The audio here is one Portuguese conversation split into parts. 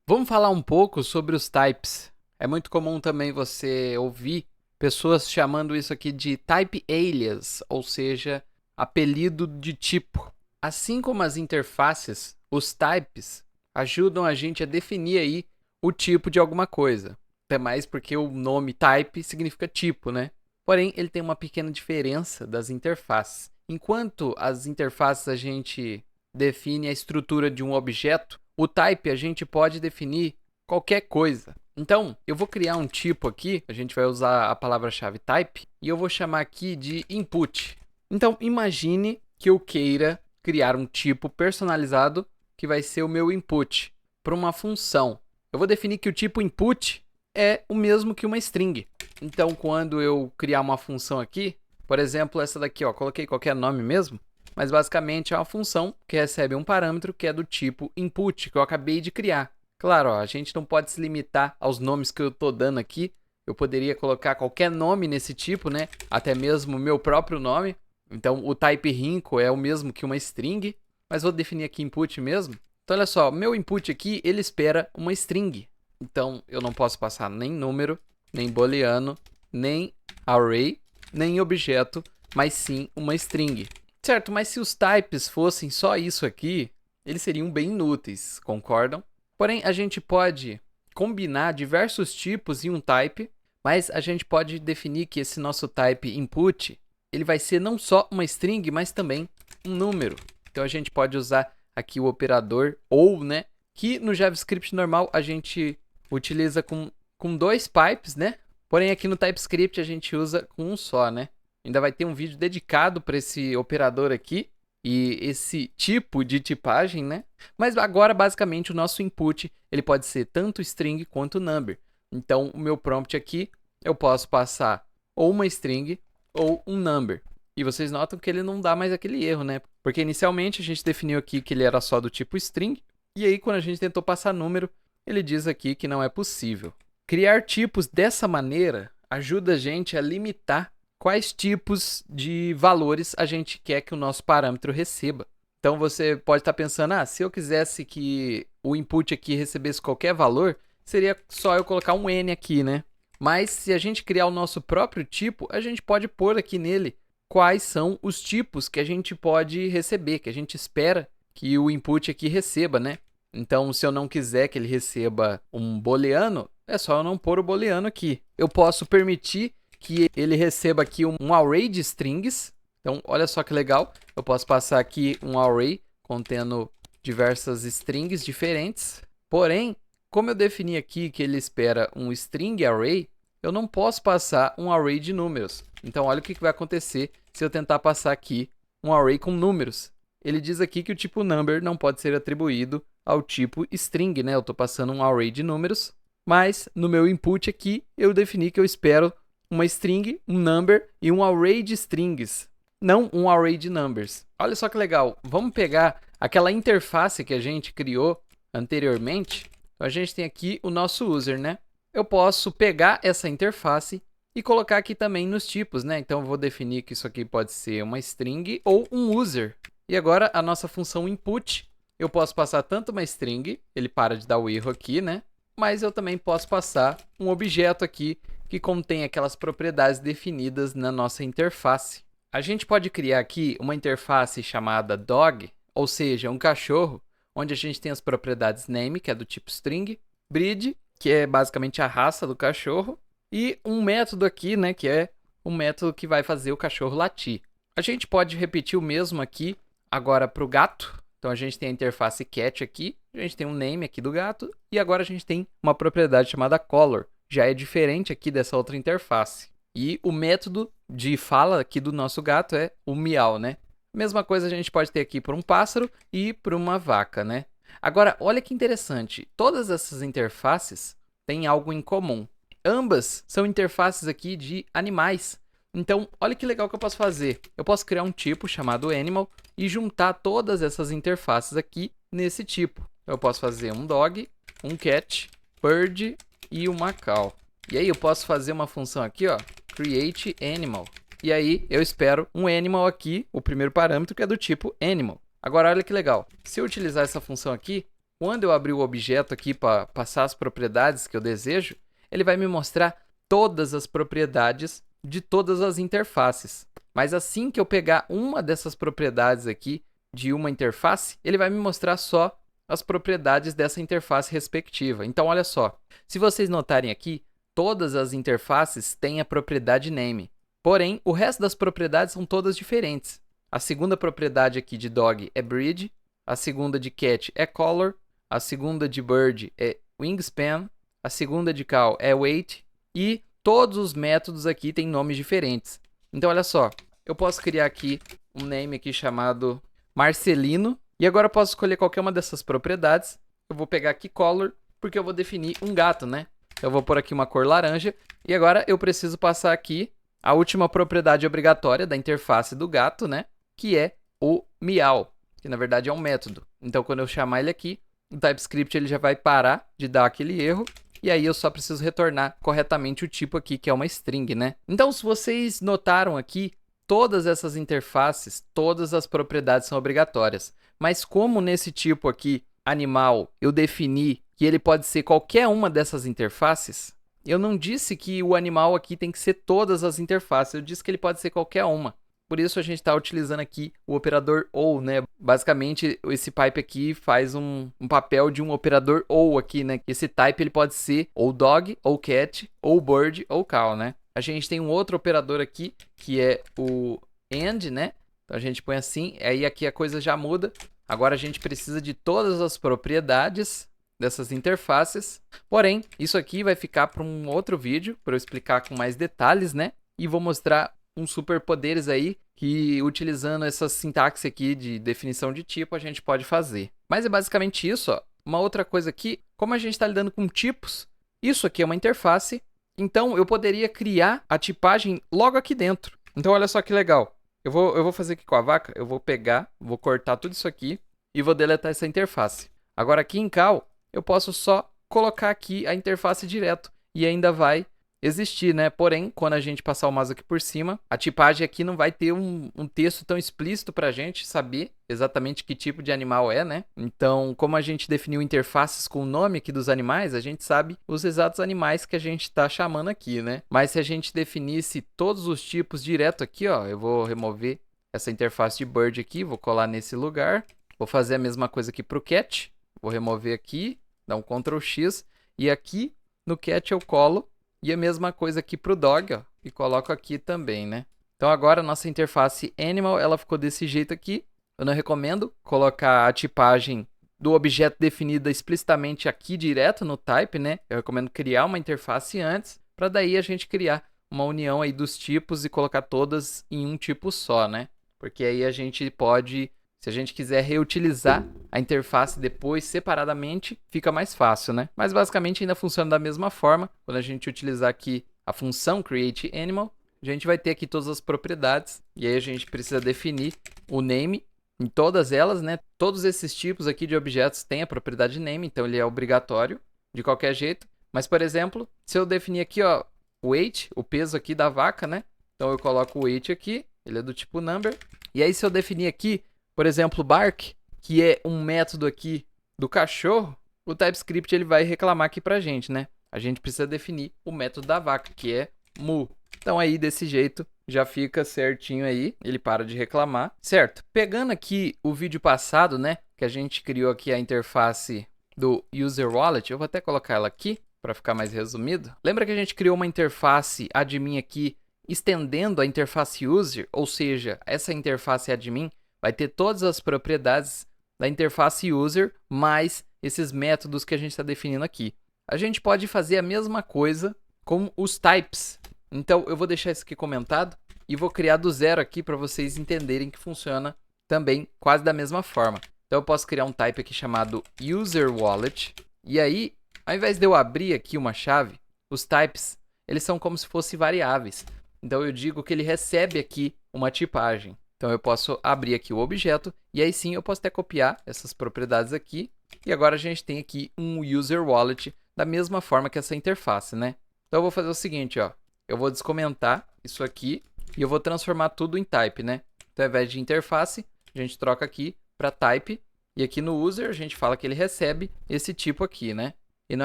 Vamos falar um pouco sobre os types. É muito comum também você ouvir pessoas chamando isso aqui de type alias, ou seja, apelido de tipo. Assim como as interfaces, os types ajudam a gente a definir aí o tipo de alguma coisa. Até mais porque o nome type significa tipo, né? Porém, ele tem uma pequena diferença das interfaces. Enquanto as interfaces a gente define a estrutura de um objeto, o type a gente pode definir qualquer coisa. Então, eu vou criar um tipo aqui, a gente vai usar a palavra-chave type, e eu vou chamar aqui de input. Então, imagine que eu queira criar um tipo personalizado que vai ser o meu input para uma função. Eu vou definir que o tipo input é o mesmo que uma string. Então, quando eu criar uma função aqui, por exemplo, essa daqui, ó, coloquei qualquer nome mesmo, mas basicamente é uma função que recebe um parâmetro que é do tipo input, que eu acabei de criar. Claro, ó, a gente não pode se limitar aos nomes que eu estou dando aqui. Eu poderia colocar qualquer nome nesse tipo, né? Até mesmo o meu próprio nome. Então, o type rinco é o mesmo que uma string, mas vou definir aqui input mesmo. Então, olha só, meu input aqui, ele espera uma string. Então, eu não posso passar nem número, nem booleano, nem array, nem objeto, mas sim uma string. Certo, mas se os types fossem só isso aqui, eles seriam bem inúteis, concordam? Porém, a gente pode combinar diversos tipos em um type, mas a gente pode definir que esse nosso type input, ele vai ser não só uma string, mas também um número. Então, a gente pode usar aqui o operador ou, né? Que no JavaScript normal a gente utiliza com dois pipes, né? Porém, aqui no TypeScript a gente usa com um só, né? Ainda vai ter um vídeo dedicado para esse operador aqui e esse tipo de tipagem, né? Mas agora, basicamente, o nosso input ele pode ser tanto string quanto number. Então, o meu prompt aqui, eu posso passar ou uma string ou um number. E vocês notam que ele não dá mais aquele erro, né? Porque inicialmente a gente definiu aqui que ele era só do tipo string, e aí quando a gente tentou passar número, ele diz aqui que não é possível. Criar tipos dessa maneira ajuda a gente a limitar quais tipos de valores a gente quer que o nosso parâmetro receba. Então você pode estar pensando, se eu quisesse que o input aqui recebesse qualquer valor, seria só eu colocar um n aqui, né? Mas se a gente criar o nosso próprio tipo, a gente pode pôr aqui nele quais são os tipos que a gente pode receber, que a gente espera que o input aqui receba, né? Então, se eu não quiser que ele receba um booleano, é só eu não pôr o booleano aqui. Eu posso permitir que ele receba aqui um array de strings. Então, olha só que legal. Eu posso passar aqui um array contendo diversas strings diferentes. Porém, como eu defini aqui que ele espera um string array, eu não posso passar um array de números. Então, olha o que vai acontecer se eu tentar passar aqui um array com números. Ele diz aqui que o tipo number não pode ser atribuído ao tipo string, né? Eu estou passando um array de números, mas no meu input aqui eu defini que eu espero uma string, um number e um array de strings, não um array de numbers. Olha só que legal. Vamos pegar aquela interface que a gente criou anteriormente. Então, a gente tem aqui o nosso user, né? Eu posso pegar essa interface e colocar aqui também nos tipos, né? Então, eu vou definir que isso aqui pode ser uma string ou um user. E agora, a nossa função input, eu posso passar tanto uma string, ele para de dar o erro aqui, né? Mas eu também posso passar um objeto aqui que contém aquelas propriedades definidas na nossa interface. A gente pode criar aqui uma interface chamada dog, ou seja, um cachorro, onde a gente tem as propriedades name, que é do tipo string, breed, que é basicamente a raça do cachorro, e um método aqui, né, que é um método que vai fazer o cachorro latir. A gente pode repetir o mesmo aqui agora para o gato. Então a gente tem a interface cat aqui, a gente tem um name aqui do gato, e agora a gente tem uma propriedade chamada color. Já é diferente aqui dessa outra interface. E o método de fala aqui do nosso gato é o meow, né? Mesma coisa a gente pode ter aqui para um pássaro e para uma vaca, né? Agora, olha que interessante. Todas essas interfaces têm algo em comum. Ambas são interfaces aqui de animais. Então, olha que legal que eu posso fazer. Eu posso criar um tipo chamado animal e juntar todas essas interfaces aqui nesse tipo. Eu posso fazer um dog, um cat, bird e uma cow. E aí eu posso fazer uma função aqui, ó, create animal. E aí eu espero um animal aqui, o primeiro parâmetro que é do tipo animal. Agora olha que legal. Se eu utilizar essa função aqui, quando eu abrir o objeto aqui para passar as propriedades que eu desejo, ele vai me mostrar todas as propriedades de todas as interfaces. Mas assim que eu pegar uma dessas propriedades aqui de uma interface, ele vai me mostrar só as propriedades dessa interface respectiva. Então, olha só, se vocês notarem aqui, todas as interfaces têm a propriedade name. Porém, o resto das propriedades são todas diferentes. A segunda propriedade aqui de dog é breed, a segunda de cat é color, a segunda de bird é wingspan, a segunda de cow é weight e todos os métodos aqui têm nomes diferentes. Então, olha só, eu posso criar aqui um name aqui chamado Marcelino e agora eu posso escolher qualquer uma dessas propriedades. Eu vou pegar aqui color porque eu vou definir um gato, né? Eu vou pôr aqui uma cor laranja e agora eu preciso passar aqui a última propriedade obrigatória da interface do gato, né? Que é o meow, que na verdade é um método. Então, quando eu chamar ele aqui, o TypeScript ele já vai parar de dar aquele erro e aí eu só preciso retornar corretamente o tipo aqui, que é uma string, né? Então, se vocês notaram aqui, todas essas interfaces, todas as propriedades são obrigatórias. Mas como nesse tipo aqui, animal, eu defini que ele pode ser qualquer uma dessas interfaces, eu não disse que o animal aqui tem que ser todas as interfaces, eu disse que ele pode ser qualquer uma. Por isso a gente está utilizando aqui o operador OR, né? Basicamente, esse pipe aqui faz um papel de um operador OR aqui, né? Esse type ele pode ser ou dog, ou cat, ou bird, ou cow, né? A gente tem um outro operador aqui, que é o AND, né? Então a gente põe assim, aí aqui a coisa já muda. Agora a gente precisa de todas as propriedades dessas interfaces. Porém, isso aqui vai ficar para um outro vídeo, para eu explicar com mais detalhes, né? E vou mostrar uns superpoderes aí que, utilizando essa sintaxe aqui de definição de tipo, a gente pode fazer. Mas é basicamente isso, ó. Uma outra coisa aqui, como a gente está lidando com tipos, isso aqui é uma interface, então eu poderia criar a tipagem logo aqui dentro. Então olha só que legal. Eu vou fazer aqui com a vaca, eu vou pegar, vou cortar tudo isso aqui e vou deletar essa interface. Agora aqui em Cal, eu posso só colocar aqui a interface direto e ainda vai existir, né? Porém, quando a gente passar o mouse aqui por cima, a tipagem aqui não vai ter um texto tão explícito para a gente saber exatamente que tipo de animal é, né? Então, como a gente definiu interfaces com o nome aqui dos animais, a gente sabe os exatos animais que a gente está chamando aqui, né? Mas se a gente definisse todos os tipos direto aqui, ó, eu vou remover essa interface de bird aqui, vou colar nesse lugar, vou fazer a mesma coisa aqui para o cat, vou remover aqui, dar um Ctrl X, e aqui no cat eu colo, e a mesma coisa aqui para o dog, ó, e coloco aqui também, né? Então agora a nossa interface animal, ela ficou desse jeito aqui. Eu não recomendo colocar a tipagem do objeto definida explicitamente aqui direto no type, né? Eu recomendo criar uma interface antes, para daí a gente criar uma união aí dos tipos e colocar todas em um tipo só, né? Porque aí a gente pode, se a gente quiser reutilizar a interface depois separadamente, fica mais fácil, né? Mas basicamente ainda funciona da mesma forma. Quando a gente utilizar aqui a função createAnimal, a gente vai ter aqui todas as propriedades e aí a gente precisa definir o name em todas elas, né? Todos esses tipos aqui de objetos têm a propriedade name, então ele é obrigatório de qualquer jeito. Mas, por exemplo, se eu definir aqui, ó, o weight, o peso aqui da vaca, né? Então eu coloco o weight aqui, ele é do tipo number. E aí se eu definir aqui, por exemplo, bark, que é um método aqui do cachorro, o TypeScript ele vai reclamar aqui pra gente, né? A gente precisa definir o método da vaca, que é moo. Então aí desse jeito já fica certinho aí, ele para de reclamar, certo? Pegando aqui o vídeo passado, né, que a gente criou aqui a interface do User Wallet, eu vou até colocar ela aqui para ficar mais resumido. Lembra que a gente criou uma interface admin aqui estendendo a interface user, ou seja, essa interface admin vai ter todas as propriedades da interface user, mais esses métodos que a gente está definindo aqui. A gente pode fazer a mesma coisa com os types. Então, eu vou deixar isso aqui comentado e vou criar do zero aqui para vocês entenderem que funciona também quase da mesma forma. Então, eu posso criar um type aqui chamado userWallet. E aí, ao invés de eu abrir aqui uma chave, os types, eles são como se fossem variáveis. Então, eu digo que ele recebe aqui uma tipagem. Então, eu posso abrir aqui o objeto e aí sim eu posso até copiar essas propriedades aqui. E agora a gente tem aqui um user wallet da mesma forma que essa interface, né? Então, eu vou fazer o seguinte, ó. Eu vou descomentar isso aqui e eu vou transformar tudo em type, né? Então, ao invés de interface, a gente troca aqui para type. E aqui no user, a gente fala que ele recebe esse tipo aqui, né? E no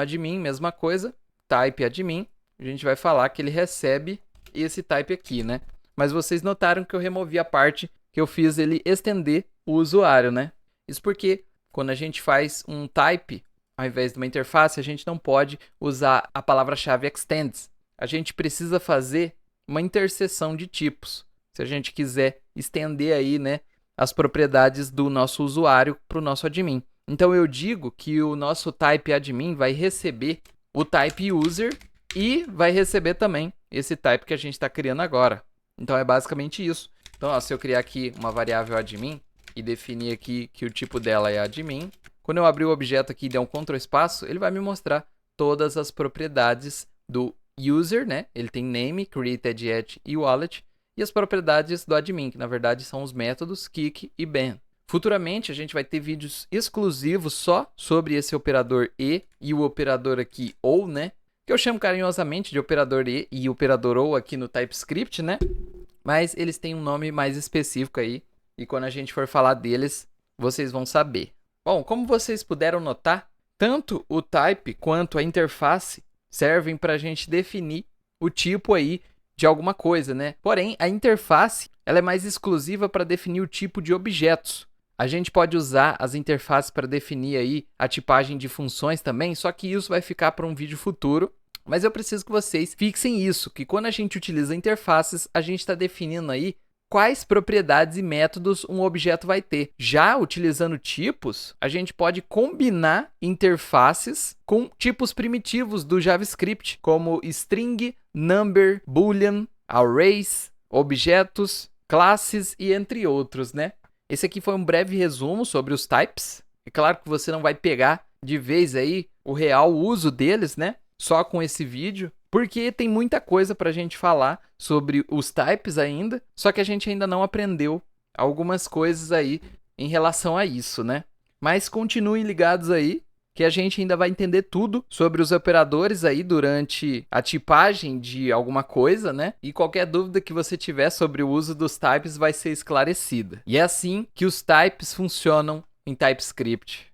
admin, mesma coisa, type admin, a gente vai falar que ele recebe esse type aqui, né? Mas vocês notaram que eu removi a parte que eu fiz ele estender o usuário, né? Isso porque quando a gente faz um type, ao invés de uma interface, a gente não pode usar a palavra-chave extends. A gente precisa fazer uma interseção de tipos. Se a gente quiser estender aí, né, as propriedades do nosso usuário para o nosso admin. Então eu digo que o nosso type admin vai receber o type user e vai receber também esse type que a gente está criando agora. Então é basicamente isso. Então, ó, se eu criar aqui uma variável admin e definir aqui que o tipo dela é admin, quando eu abrir o objeto aqui e der um Ctrl espaço, ele vai me mostrar todas as propriedades do user, né? Ele tem name, created at e wallet, e as propriedades do admin, que na verdade são os métodos kick e ban. Futuramente a gente vai ter vídeos exclusivos só sobre esse operador e o operador aqui ou, né? Que eu chamo carinhosamente de operador e operador ou aqui no TypeScript, né? Mas eles têm um nome mais específico aí, e quando a gente for falar deles, vocês vão saber. Bom, como vocês puderam notar, tanto o type quanto a interface servem para a gente definir o tipo aí de alguma coisa, né? Porém, a interface ela é mais exclusiva para definir o tipo de objetos. A gente pode usar as interfaces para definir aí a tipagem de funções também, só que isso vai ficar para um vídeo futuro. Mas eu preciso que vocês fixem isso, que quando a gente utiliza interfaces, a gente está definindo aí quais propriedades e métodos um objeto vai ter. Já utilizando tipos, a gente pode combinar interfaces com tipos primitivos do JavaScript, como string, number, boolean, arrays, objetos, classes e entre outros, né? Esse aqui foi um breve resumo sobre os types. É claro que você não vai pegar de vez aí o real uso deles, né? Só com esse vídeo, porque tem muita coisa para a gente falar sobre os types ainda, só que a gente ainda não aprendeu algumas coisas aí em relação a isso, né? Mas continuem ligados aí, que a gente ainda vai entender tudo sobre os operadores aí durante a tipagem de alguma coisa, né? E qualquer dúvida que você tiver sobre o uso dos types vai ser esclarecida. E é assim que os types funcionam em TypeScript.